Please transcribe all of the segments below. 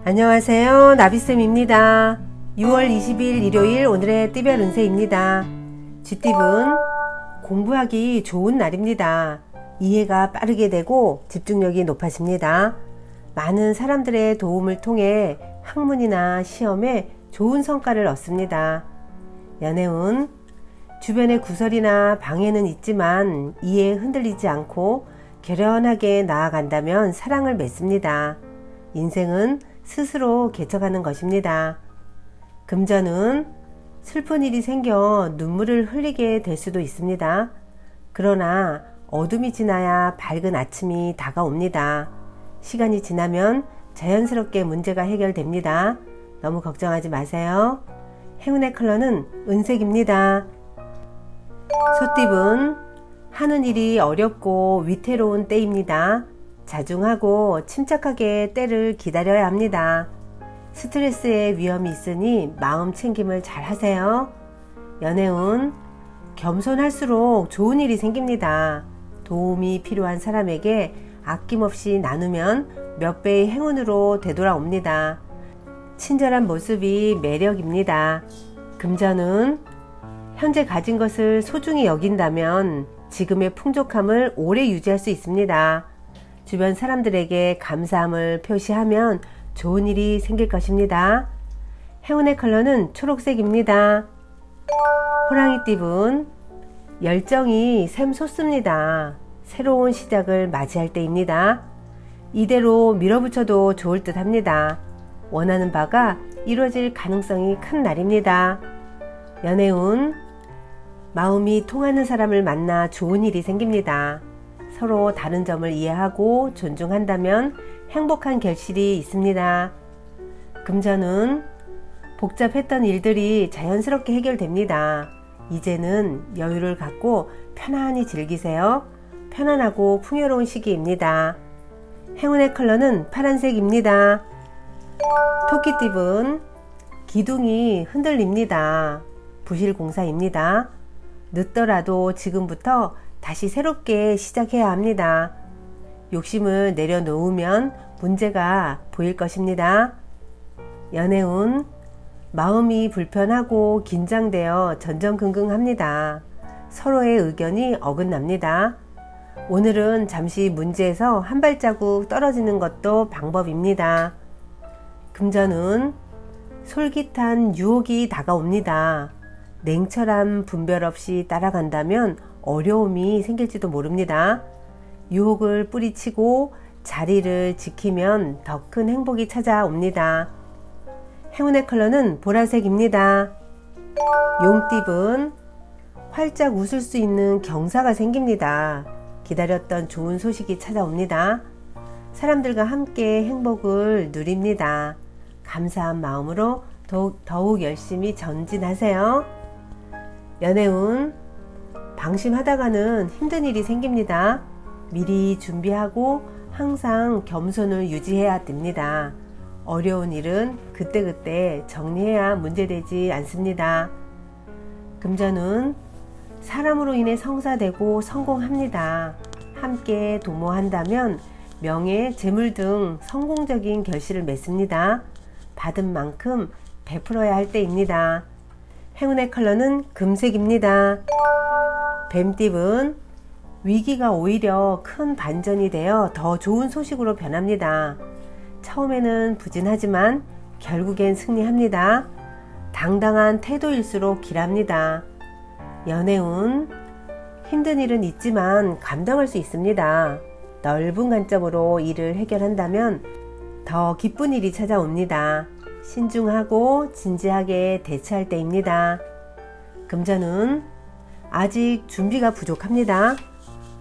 안녕하세요, 나비쌤입니다. 6월 20일 일요일 오늘의 띠별 운세입니다. 쥐띠분 공부하기 좋은 날입니다. 이해가 빠르게 되고 집중력이 높아집니다. 많은 사람들의 도움을 통해 학문이나 시험에 좋은 성과를 얻습니다. 연애운 주변의 구설이나 방해는 있지만 이에 흔들리지 않고 결연하게 나아간다면 사랑을 맺습니다. 인생은 스스로 개척하는 것입니다. 금전은 슬픈 일이 생겨 눈물을 흘리게 될 수도 있습니다. 그러나 어둠이 지나야 밝은 아침이 다가옵니다. 시간이 지나면 자연스럽게 문제가 해결됩니다. 너무 걱정하지 마세요. 행운의 컬러는 은색입니다. 소띠분 하는 일이 어렵고 위태로운 때입니다. 자중하고 침착하게 때를 기다려야 합니다. 스트레스의 위험이 있으니 마음 챙김을 잘 하세요. 연애운 겸손할수록 좋은 일이 생깁니다. 도움이 필요한 사람에게 아낌없이 나누면 몇 배의 행운으로 되돌아옵니다. 친절한 모습이 매력입니다. 금전은 현재 가진 것을 소중히 여긴다면 지금의 풍족함을 오래 유지할 수 있습니다. 주변 사람들에게 감사함을 표시하면 좋은 일이 생길 것입니다. 행운의 컬러는 초록색입니다. 호랑이띠분 열정이 샘솟습니다. 새로운 시작을 맞이할 때입니다. 이대로 밀어붙여도 좋을 듯 합니다. 원하는 바가 이루어질 가능성이 큰 날입니다. 연애운 마음이 통하는 사람을 만나 좋은 일이 생깁니다. 서로 다른 점을 이해하고 존중한다면 행복한 결실이 있습니다. 금전은 복잡했던 일들이 자연스럽게 해결됩니다. 이제는 여유를 갖고 편안히 즐기세요. 편안하고 풍요로운 시기입니다. 행운의 컬러는 파란색입니다. 토끼띠분 기둥이 흔들립니다. 부실공사입니다. 늦더라도 지금부터 다시 새롭게 시작해야 합니다. 욕심을 내려놓으면 문제가 보일 것입니다. 연애운 마음이 불편하고 긴장되어 전전긍긍합니다. 서로의 의견이 어긋납니다. 오늘은 잠시 문제에서 한 발자국 떨어지는 것도 방법입니다. 금전은 솔깃한 유혹이 다가옵니다. 냉철한 분별 없이 따라간다면 어려움이 생길지도 모릅니다. 유혹을 뿌리치고 자리를 지키면 더 큰 행복이 찾아옵니다. 행운의 컬러는 보라색입니다. 용띠분 활짝 웃을 수 있는 경사가 생깁니다. 기다렸던 좋은 소식이 찾아옵니다. 사람들과 함께 행복을 누립니다. 감사한 마음으로 더욱 열심히 전진하세요. 연애운 방심하다가는 힘든 일이 생깁니다. 미리 준비하고 항상 겸손을 유지해야 됩니다. 어려운 일은 그때그때 정리해야 문제되지 않습니다. 금전은 사람으로 인해 성사되고 성공합니다. 함께 도모한다면 명예, 재물 등 성공적인 결실을 맺습니다. 받은 만큼 베풀어야 할 때입니다. 행운의 컬러는 금색입니다. 뱀띠분 위기가 오히려 큰 반전이 되어 더 좋은 소식으로 변합니다. 처음에는 부진하지만 결국엔 승리합니다. 당당한 태도일수록 길합니다. 연애운 힘든 일은 있지만 감당할 수 있습니다. 넓은 관점으로 일을 해결한다면 더 기쁜 일이 찾아옵니다. 신중하고 진지하게 대처할 때입니다. 금전은 아직 준비가 부족합니다.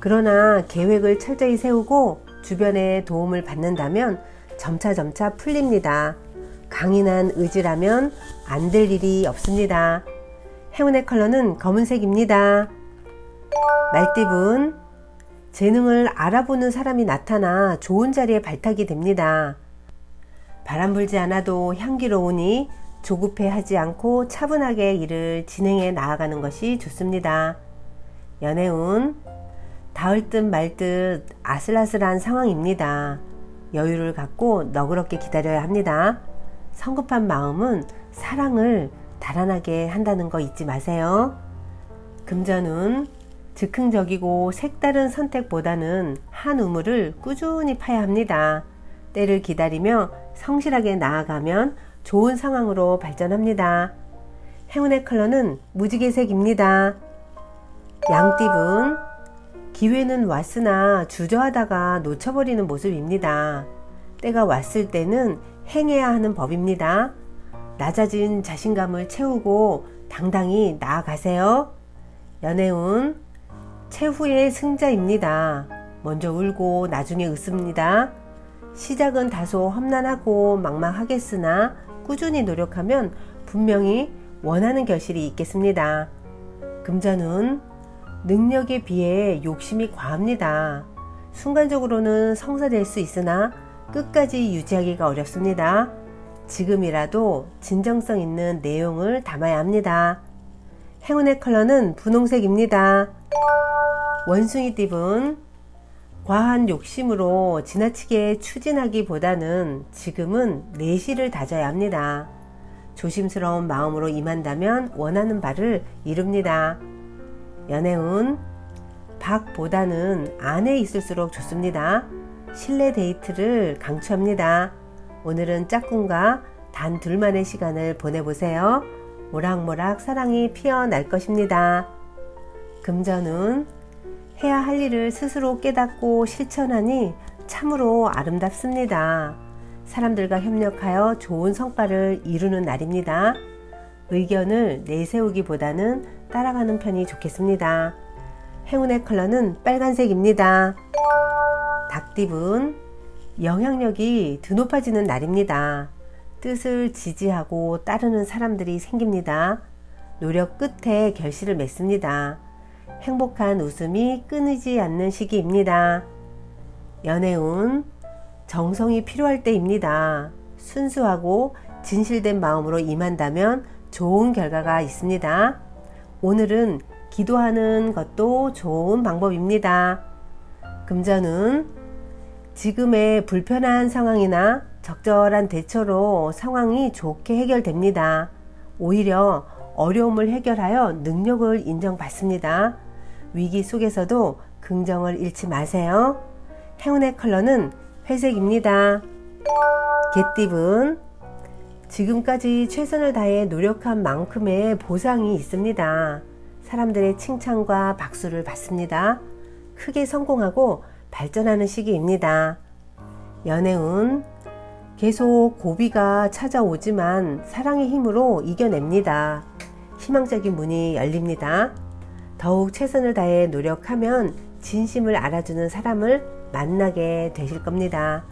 그러나 계획을 철저히 세우고 주변의 도움을 받는다면 점차점차 풀립니다. 강인한 의지라면 안 될 일이 없습니다. 행운의 컬러는 검은색입니다. 말띠분 재능을 알아보는 사람이 나타나 좋은 자리에 발탁이 됩니다. 바람 불지 않아도 향기로우니 조급해하지 않고 차분하게 일을 진행해 나아가는 것이 좋습니다. 연애운 닿을 듯 말 듯 아슬아슬한 상황입니다. 여유를 갖고 너그럽게 기다려야 합니다. 성급한 마음은 사랑을 달아나게 한다는 거 잊지 마세요. 금전운, 즉흥적이고 색다른 선택보다는 한 우물을 꾸준히 파야 합니다. 때를 기다리며 성실하게 나아가면 좋은 상황으로 발전합니다. 행운의 컬러는 무지개색입니다. 양띠분, 기회는 왔으나 주저하다가 놓쳐버리는 모습입니다. 때가 왔을 때는 행해야 하는 법입니다. 낮아진 자신감을 채우고 당당히 나아가세요. 연애운, 최후의 승자입니다. 먼저 울고 나중에 웃습니다. 시작은 다소 험난하고 막막하겠으나 꾸준히 노력하면 분명히 원하는 결실이 있겠습니다. 금전운, 능력에 비해 욕심이 과합니다. 순간적으로는 성사될 수 있으나 끝까지 유지하기가 어렵습니다. 지금이라도 진정성 있는 내용을 담아야 합니다. 행운의 컬러는 분홍색입니다. 원숭이띠분, 과한 욕심으로 지나치게 추진하기보다는 지금은 내실을 다져야 합니다. 조심스러운 마음으로 임한다면 원하는 바를 이룹니다. 연애운, 박보다는 안에 있을수록 좋습니다. 실내 데이트를 강추합니다. 오늘은 짝꿍과 단 둘만의 시간을 보내보세요. 모락모락 사랑이 피어날 것입니다. 금전운, 해야 할 일을 스스로 깨닫고 실천하니 참으로 아름답습니다. 사람들과 협력하여 좋은 성과를 이루는 날입니다. 의견을 내세우기보다는 따라가는 편이 좋겠습니다. 행운의 컬러는 빨간색입니다. 닭띠분, 영향력이 드높아지는 날입니다. 뜻을 지지하고 따르는 사람들이 생깁니다. 노력 끝에 결실을 맺습니다. 행복한 웃음이 끊이지 않는 시기입니다. 연애운, 정성이 필요할 때입니다. 순수하고 진실된 마음으로 임한다면 좋은 결과가 있습니다. 오늘은 기도하는 것도 좋은 방법입니다. 금전운, 지금의 불편한 상황이나 적절한 대처로 상황이 좋게 해결됩니다. 오히려 어려움을 해결하여 능력을 인정받습니다. 위기 속에서도 긍정을 잃지 마세요. 행운의 컬러는 회색입니다. 개띠분, 지금까지 최선을 다해 노력한 만큼의 보상이 있습니다. 사람들의 칭찬과 박수를 받습니다. 크게 성공하고 발전하는 시기입니다. 연애운, 계속 고비가 찾아오지만 사랑의 힘으로 이겨냅니다. 희망적인 문이 열립니다. 더욱 최선을 다해 노력하면 진심을 알아주는 사람을 만나게 되실 겁니다.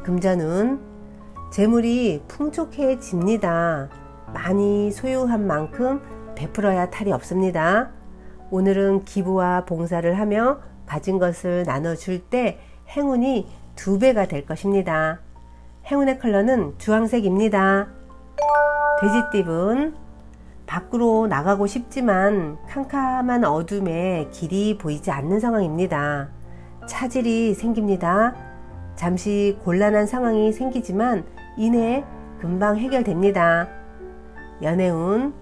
금전운, 재물이 풍족해집니다. 많이 소유한 만큼 베풀어야 탈이 없습니다. 오늘은 기부와 봉사를 하며 가진 것을 나눠줄 때 행운이 2배가 될 것입니다. 행운의 컬러는 주황색입니다. 돼지띠분, 밖으로 나가고 싶지만 캄캄한 어둠에 길이 보이지 않는 상황입니다. 차질이 생깁니다. 잠시 곤란한 상황이 생기지만 이내 금방 해결됩니다. 연애운,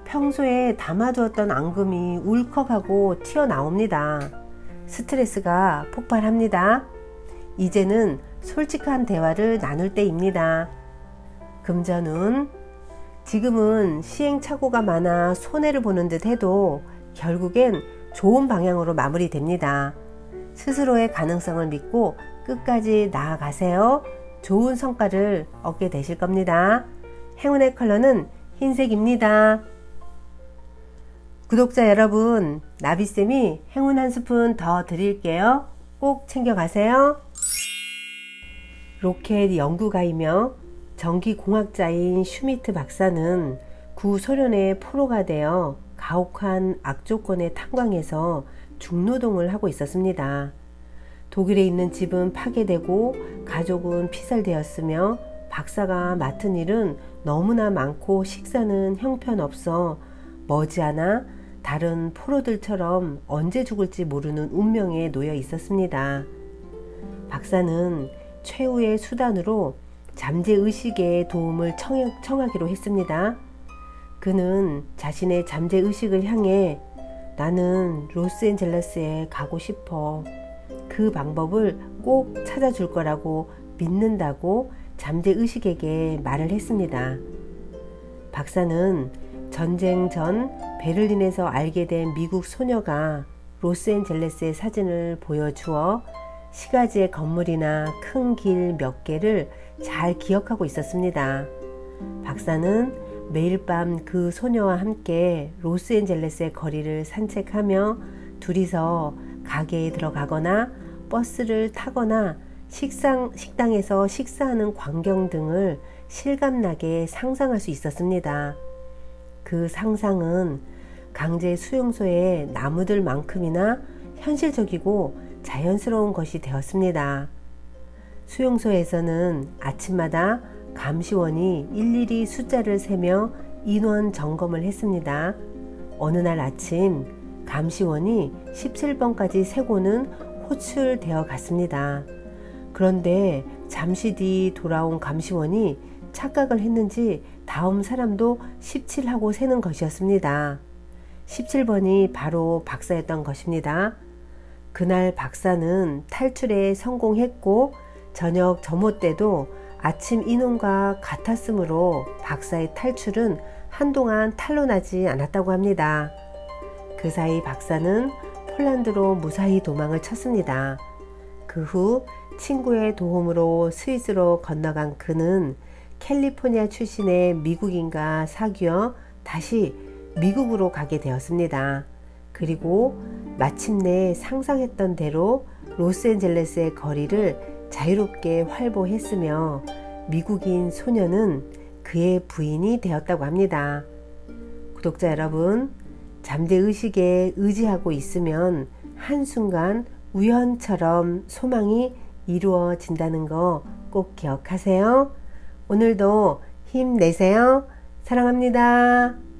평소에 담아두었던 앙금이 울컥하고 튀어나옵니다. 스트레스가 폭발합니다. 이제는 솔직한 대화를 나눌 때입니다. 금전운, 지금은 시행착오가 많아 손해를 보는 듯 해도 결국엔 좋은 방향으로 마무리됩니다. 스스로의 가능성을 믿고 끝까지 나아가세요. 좋은 성과를 얻게 되실 겁니다. 행운의 컬러는 흰색입니다. 구독자 여러분, 나비쌤이 행운 한 스푼 더 드릴게요. 꼭 챙겨가세요. 로켓 연구가이며 전기공학자인 슈미트 박사는 구소련의 포로가 되어 가혹한 악조건의 탄광에서 중노동을 하고 있었습니다. 독일에 있는 집은 파괴되고 가족은 피살되었으며 박사가 맡은 일은 너무나 많고 식사는 형편없어 머지않아 다른 포로들처럼 언제 죽을지 모르는 운명에 놓여 있었습니다. 박사는 최후의 수단으로 잠재의식의 도움을 청하기로 했습니다. 그는 자신의 잠재의식을 향해 나는 로스앤젤레스에 가고 싶어. 그 방법을 꼭 찾아줄 거라고 믿는다고 잠재의식에게 말을 했습니다. 박사는 전쟁 전 베를린에서 알게 된 미국 소녀가 로스앤젤레스의 사진을 보여주어 시가지의 건물이나 큰 길 몇 개를 잘 기억하고 있었습니다. 박사는 매일 밤 그 소녀와 함께 로스앤젤레스의 거리를 산책하며 둘이서 가게에 들어가거나 버스를 타거나 식당에서 식사하는 광경 등을 실감나게 상상할 수 있었습니다. 그 상상은 강제 수용소의 나무들만큼이나 현실적이고 자연스러운 것이 되었습니다. 수용소에서는 아침마다 감시원이 일일이 숫자를 세며 인원 점검을 했습니다. 어느 날 아침 감시원이 17번까지 세고는 호출되어 갔습니다. 그런데 잠시 뒤 돌아온 감시원이 착각을 했는지 다음 사람도 17하고 세는 것이었습니다. 17번이 바로 박사였던 것입니다. 그날 박사는 탈출에 성공했고 저녁 점호 때도 아침 인원과 같았으므로 박사의 탈출은 한동안 탄로나지 않았다고 합니다. 그 사이 박사는 폴란드로 무사히 도망을 쳤습니다. 그 후 친구의 도움으로 스위스로 건너간 그는 캘리포니아 출신의 미국인과 사귀어 다시 미국으로 가게 되었습니다. 그리고 마침내 상상했던 대로 로스앤젤레스의 거리를 자유롭게 활보했으며 미국인 소녀는 그의 부인이 되었다고 합니다. 구독자 여러분, 잠재의식에 의지하고 있으면 한순간 우연처럼 소망이 이루어진다는 거 꼭 기억하세요. 오늘도 힘내세요. 사랑합니다.